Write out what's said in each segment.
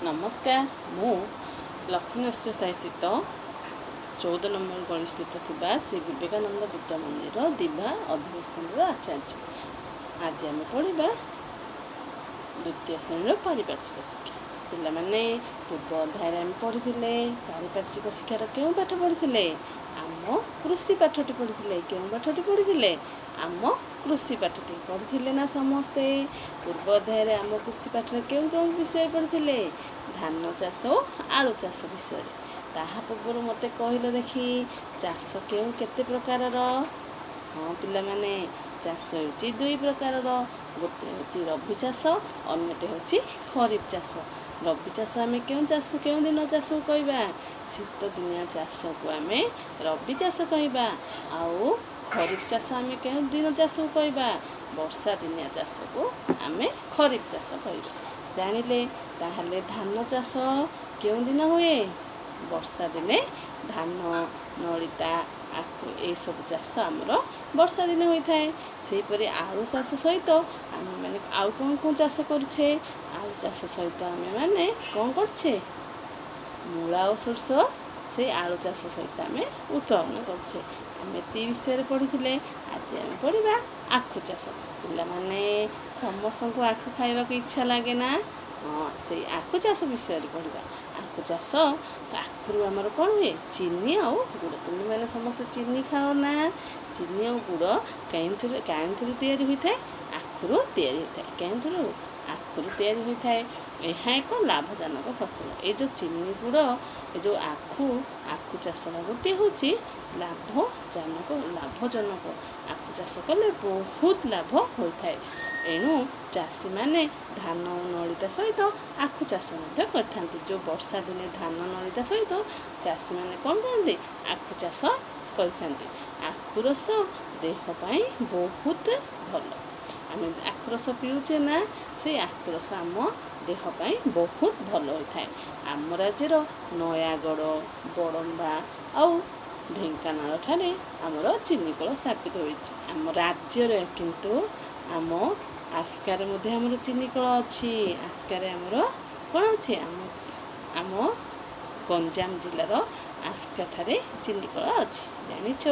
नमस्कार मु लक्ष्मी नृत्य स्थित 14 नंबर गली स्थित थिबा श्री विवेकानंद विद्या मंदिर दिभा अधिवेशन आचार्य। आज आम पढ़ा द्वितीय श्रेणी पारिपार्श्विक शिक्षा। पिला माने पूर्व अध्याय आम पढ़ी पारिपार्श्विक शिक्षार क्यों पाठ पढ़ी आम कृषि पाठटी पढ़ी क्यों पाठटी पढ़ी आम कृषि पाठटी पढ़ी ना समस्ते। पूर्व अध्याय आम कृषि पाठ क्यों क्यों विषय पढ़ी धान चाष और आलू चाष विषय। ताहा पूर्व मते कहले देखी चाष क्यों केते प्रकार। हाँ पिला माने चाष होची दुई प्रकार। गोटे होची रबी चाष अन्यटे होची खरीफ चाष। रबी चाष आम क्यों चाष क्यों दिन चाष कहवा शीत दिनिया चाष को आम रबी चाष कहवा। आउ खरीफ चाष आम क्यों दिन चाष कहवा वर्षा दिनिया चाष को आम खरीफ चाष कहवा। जानिले ताहले धान चाष क्यों दिन हुए वर्षा दिने। धान नलिता आखु ए सब चाष आमर वर्षा दिने होता है। सेहीपरि आलू चाष सहित आम मैंने आउ कौन कौन चाष करुछे आलू चाष सहित आम मैंने कौन करछे मूला और सोरष से आलू चाष सहित आम उत्पादन करछे। आम एति विषय पढ़ी। आज आम पढ़ा आखु चाष। पिला माने समस्त को आखु खाइबा इच्छा लगे ना। हाँ से आखु चाष विषय पढ़ा। आखु चाष आखुरु आमर कौन हुए चीनी और गुड़। तुम मैंने समस्त चीनी खाओ ना। चीनी और गुड़ कहीं तैयारी होता है आखुरु तैयारी होता है। कहीं आखुरु तैयारी होता है। यह एक लाभजनक फसल। ये जो चीनी गुड़ ये जो आखु चाष गोटे हूँ लाभजनक। आखु चाष कले बहुत लाभ होता है। एणु चाषी माने धान नलिता सहित आखु चाष करते। जो वर्षा दिने धान नलिता सहित चाषी माने कौन करते आखु चाष करते। आखु रस देह पाई बहुत भल। आम आखु रस पीऊचे ना से आखु रस आम देह पाई बहुत भल होता है। आम राज्यर नयागढ़ बड़म्बा और ढेंकानाल ठारे आमर चीनीकल स्थापित होइछि। आम राज्य किंतु आम आस्कार मध्य आमर चीनीकल अच्छी। आस्कार आमर कौन अच्छे आम गंजाम जिलार आस्का ठारे चीनीकल अच्छी। जानिछ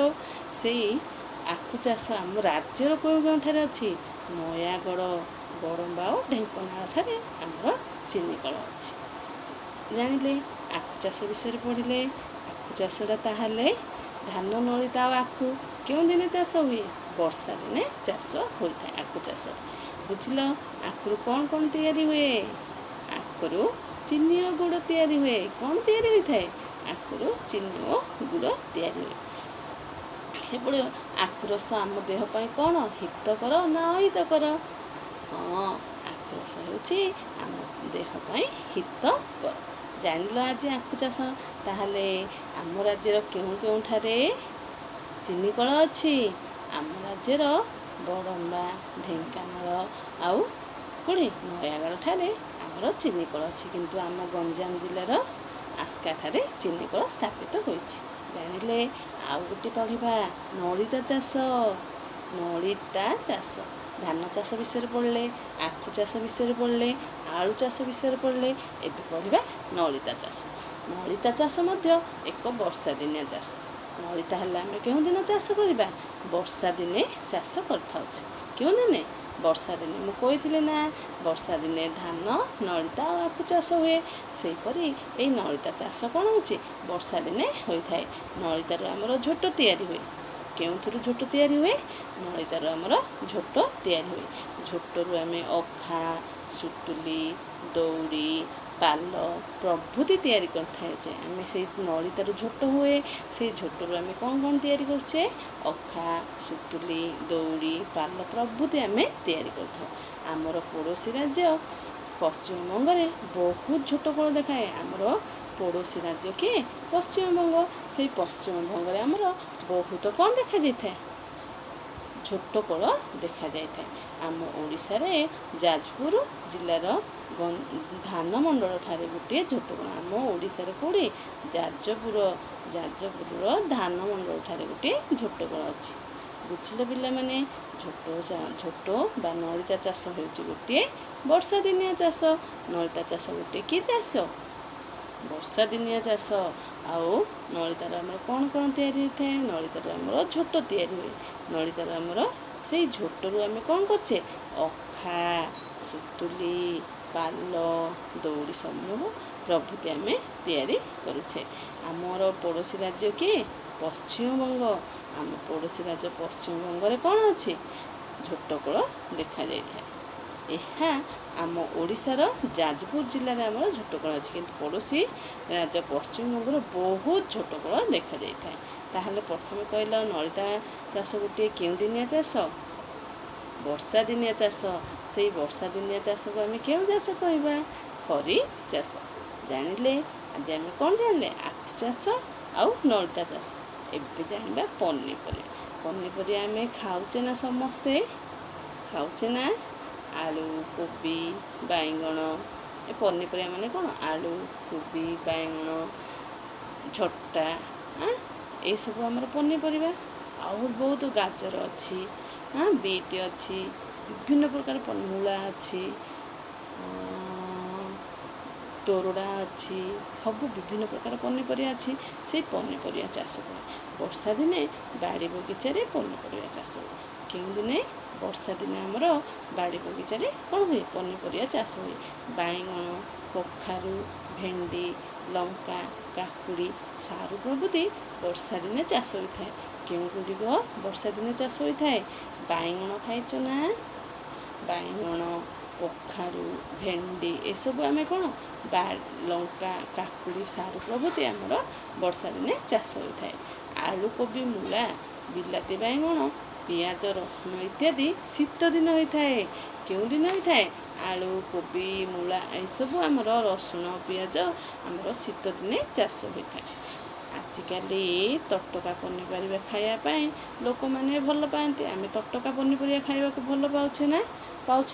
से आखु चाष आम राज्यर कौन ठारे अच्छी नयागढ़ बड़म्बा और ढेंकानाल ठारे आमर चीनीकल अच्छी। जानिले आखु चाष विषय पढ़िले। आखु चाषटा ताहले धान नलिता और आखु क्यों दिने चाष हुए वर्षा दिने चाष होता है। आखु चाष बुझल। आखुरु कौन कौन तैयारी हुए आखुरु चीनी और गुड़ तैयारी हुए। कौन तैयारी होता है आखुरु चीनी और गुड़ तैयारी हुए। एपड़े आखु रस आम देह पाई कौन हितकर ना अहितकर। हाँ आखु रस होची आम देह पाई हितकर। जानिल आज आखु चाष। ताहले आम राज्यर केउं केउं ठारे चीनीकल अच्छी आम राज्यर बड़म्बा ढेंकानाल आउ कोड़े नयागढ़ ठारे आमर चीनीकल अच्छी। किंतु आम गंजाम जिलार आस्का ठारे चीनीकल स्थापित होइछि। जानिले आउ गोटे पढ़ा नलिता चाष। नलिता चाष धान चाष विषय पढ़ले आखु चाष विषय पढ़ले आलू चाष विषय पढ़ले। एबे पढ़ा नलिता चाष। नलिता चाष मध्य एक वर्षा दिनिया चाष। नलिता हेल्ला आम क्यों दिन चाष करवा वर्षा दिने चाष कर क्यों दिने वर्षा दिने। मु कही ना वर्षा दिने धान नलिता और आखु चाष हुए। सेहीपरि ये नलिता चाष कौन होची वर्षा दिने होता है। नलितार आमर झोट तैयारी हुए। क्यों झोट तैयारी हुए नलितार आमर झोट तैयारी हुए। झोटरू आम अखा सुतुली दौड़ी पाल प्रभृति तैयारी करते आम से नलितार झोट हुए। से झोटरू आम कौन कौन तैयारी करछे अखा सुतुली दौड़ी पाल प्रभृति आम तैयारी करथाउ। आमर पड़ोशी राज्य पश्चिम बंगरे बहुत झोट कल देखाए। आमर पड़ोशी राज्य किए पश्चिम बंग। से पश्चिम बंगरे आमर बहुत कौन देखा जाए झोट कल देखा जाए। आम ओडिशा रे जाजपुर जिलार धान मंडल ठारे गोटे झोट कल। आम ओडिशा रे कोड़े जाजपुर धान मंडल ठारे गोटे झोट कल अच्छी। ବୁଝିଲେ ପିଲାମାନେ? ଝୋଟ ବା ନଳିତା ଚାଷ ହେଉଛି ଗୋଟିଏ ବର୍ଷା ଦିନିଆ ଚାଷ। ନଳିତା ଚାଷ ଗୋଟିଏ କି ଚାଷ? ବର୍ଷା ଦିନିଆ ଚାଷ। ଆଉ ନଳିତାର ଆମର କ'ଣ କ'ଣ ତିଆରି ହୋଇଥାଏ? ନଳିତାର ଆମର ଝୋଟ ତିଆରି ହୁଏ। ନଳିତାର ଆମର ସେଇ ଝୋଟରୁ ଆମେ କ'ଣ କରୁଛେ? ଅଖା, ସୁତୁଲି, ପାଲ, ଦଉଡ଼ି ସମୂହ ପ୍ରଭୃତି ଆମେ ତିଆରି କରୁଛେ। ଆମର ପଡ଼ୋଶୀ ରାଜ୍ୟ କିଏ? ପଶ୍ଚିମବଙ୍ଗ। ଆମ ପଡ଼ୋଶୀ ରାଜ୍ୟ ପଶ୍ଚିମବଙ୍ଗରେ କ'ଣ ଅଛି? ଝୋଟକଳ ଦେଖାଯାଇଥାଏ। ଏହା ଆମ ଓଡ଼ିଶାର ଯାଜପୁର ଜିଲ୍ଲାରେ ଆମର ଝୋଟକଳ ଅଛି, କିନ୍ତୁ ପଡ଼ୋଶୀ ରାଜ୍ୟ ପଶ୍ଚିମବଙ୍ଗର ବହୁତ ଝୋଟକଳ ଦେଖାଯାଇଥାଏ। ତାହେଲେ ପ୍ରଥମେ କହିଲ ନଳିତା ଚାଷ ଗୋଟିଏ କେଉଁ ଦିନିଆ ଚାଷ? ବର୍ଷା ଦିନିଆ ଚାଷ। ସେଇ ବର୍ଷା ଦିନିଆ ଚାଷକୁ ଆମେ କେଉଁ ଚାଷ କହିବା? ଖରିଫ ଚାଷ। ଜାଣିଲେ? ଆଜି ଆମେ କ'ଣ ଜାଣିଲେ? ଆଖୁ ଚାଷ ଆଉ ନଳିତା ଚାଷ। ଏବେ ଜାଣିବା ପନିପରିବା। ପନିପରିବା ଆମେ ଖାଉଛେ ନା ସମସ୍ତେ? ଖାଉଛେ ନା? ଆଳୁ, କୋବି, ବାଇଗଣ, ଏ ପନିପରିବା ମାନେ କ'ଣ? ଆଳୁ, କୋବି, ବାଇଗଣ, ଝଟା, ଏଇସବୁ ଆମର ପନିପରିବା। ଆଉ ବହୁତ ଗାଜର ଅଛି, ବିଟ୍ ଅଛି, ବିଭିନ୍ନ ପ୍ରକାର ମୂଳା ଅଛି, ତୋରଡ଼ା ଅଛି, ସବୁ ବିଭିନ୍ନ ପ୍ରକାର ପନିପରିବା ଅଛି। ସେଇ ପନିପରିବା ଚାଷ ହୁଏ ବର୍ଷା ଦିନେ। ବାଡ଼ି ବଗିଚାରେ ପନିପରିବା ଚାଷ ହୁଏ। କେଉଁଦିନେ? ବର୍ଷା ଦିନେ ଆମର ବାଡ଼ି ବଗିଚାରେ କ'ଣ ହୁଏ? ପନିପରିବା ଚାଷ ହୁଏ। ବାଇଗଣ, କଖାରୁ, ଭେଣ୍ଡି, ଲଙ୍କା, କାକୁଡ଼ି, ସାରୁ ପ୍ରଭୃତି ବର୍ଷା ଦିନେ ଚାଷ ହୋଇଥାଏ। କେଉଁଗୁଡ଼ିକ ବର୍ଷା ଦିନେ ଚାଷ ହୋଇଥାଏ? ବାଇଗଣ ଖାଇଛ ନା? ବାଇଗଣ, କଖାରୁ, ଭେଣ୍ଡି ଏସବୁ ଆମେ କ'ଣ? ଲଙ୍କା, କାକୁଡ଼ି, ସାରୁ ପ୍ରଭୃତି ଆମର ବର୍ଷା ଦିନେ ଚାଷ ହୋଇଥାଏ। ଆଳୁ, କୋବି, ମୂଳା, ବିଲାତି ବାଇଗଣ, ପିଆଜ, ରସୁଣ ଇତ୍ୟାଦି ଶୀତ ଦିନ ହୋଇଥାଏ। କେଉଁ ଦିନ ହୋଇଥାଏ? ଆଳୁ, କୋବି, ମୂଳା ଏସବୁ ଆମର ରସୁଣ, ପିଆଜ ଆମର ଶୀତ ଦିନେ ଚାଷ ହୋଇଥାଏ। ଆଜିକାଲି ତଟକା ପନିପରିବା ଖାଇବା ପାଇଁ ଲୋକମାନେ ଭଲ ପାଆନ୍ତି। ଆମେ ତଟକା ପନିପରିବା ଖାଇବାକୁ ଭଲ ପାଉଛେ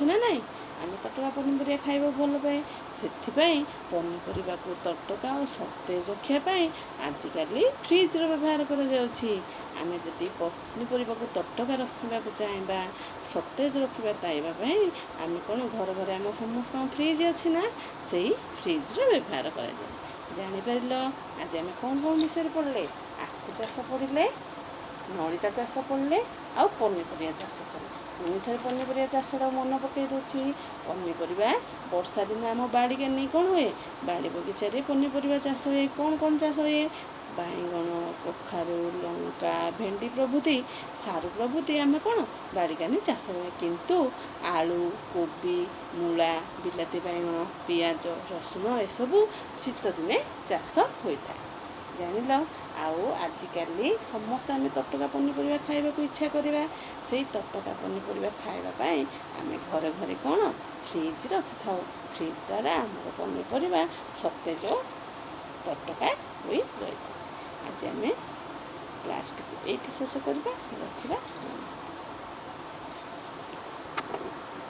ନା ନାହିଁ? ଆମେ ତଟକା ପନିପରିବା ଖାଇବାକୁ ଭଲ ପାଏ। ସେଥିପାଇଁ ପନିପରିବାକୁ ତଟକା ଓ ସତେଜ ରଖିବା ପାଇଁ ଆଜିକାଲି ଫ୍ରିଜ୍ର ବ୍ୟବହାର କରାଯାଉଛି। ଆମେ ଯଦି ପନିପରିବାକୁ ତଟକା ରଖିବାକୁ ଚାହିଁବା, ସତେଜ ରଖିବା ପାଇବା ପାଇଁ ଆମେ କ'ଣ ଘରେ ଆମ ସମସ୍ତଙ୍କ ଫ୍ରିଜ୍ ଅଛି ନା? ସେଇ ଫ୍ରିଜ୍ର ବ୍ୟବହାର କରାଯାଏ। ଜାଣିପାରିଲ? ଆଜି ଆମେ କ'ଣ ବିଷୟରେ ପଢ଼ିଲେ? ଆଖୁ ଚାଷ ପଢ଼ିଲେ, ନଳିତା ଚାଷ ପଢ଼ିଲେ, ଆଉ ପନିପରିବା ଚାଷ ପଢ଼ିଲେ। ପୁଣିଥରେ ପନିପରିବା ଚାଷର ମନେ ପକାଇ ଦେଉଛି। ପନିପରିବା ବର୍ଷା ଦିନେ ଆମ ବାଡ଼ିକେ ନେଇ କ'ଣ ହୁଏ? ବାଡ଼ି ବଗିଚାରେ ପନିପରିବା ଚାଷ ହୁଏ। କ'ଣ ଚାଷ ହୁଏ? ବାଇଗଣ, କଖାରୁ, ଲଙ୍କା, ଭେଣ୍ଡି ପ୍ରଭୃତି, ସାରୁ ପ୍ରଭୃତି ଆମେ କ'ଣ? ବାଡ଼ିକାନି ଚାଷ ହୁଏ। କିନ୍ତୁ ଆଳୁ, କୋବି, ମୂଳା, ବିଲାତି ବାଇଗଣ, ପିଆଜ, ରସୁଣ ଏସବୁ ଶୀତ ଦିନେ ଚାଷ ହୋଇଥାଏ। ଜାଣିଲ? ଆଉ ଆଜିକାଲି ସମସ୍ତେ ଆମେ ତଟକା ପନିପରିବା ଖାଇବାକୁ ଇଚ୍ଛା କରିବା। ସେଇ ତଟକା ପନିପରିବା ଖାଇବା ପାଇଁ ଆମେ ଘରେ କ'ଣ? ଫ୍ରିଜ୍ ରଖିଥାଉ। ଫ୍ରିଜ୍ ଦ୍ୱାରା ଆମର ପନିପରିବା ସତେଜ ତଟକା ହୋଇ ରହିଥାଏ। ଆଜି ଆମେ କ୍ଲାସ୍ଟିକୁ ଏଇଠି ଶେଷ କରିବା। ରଖିବା।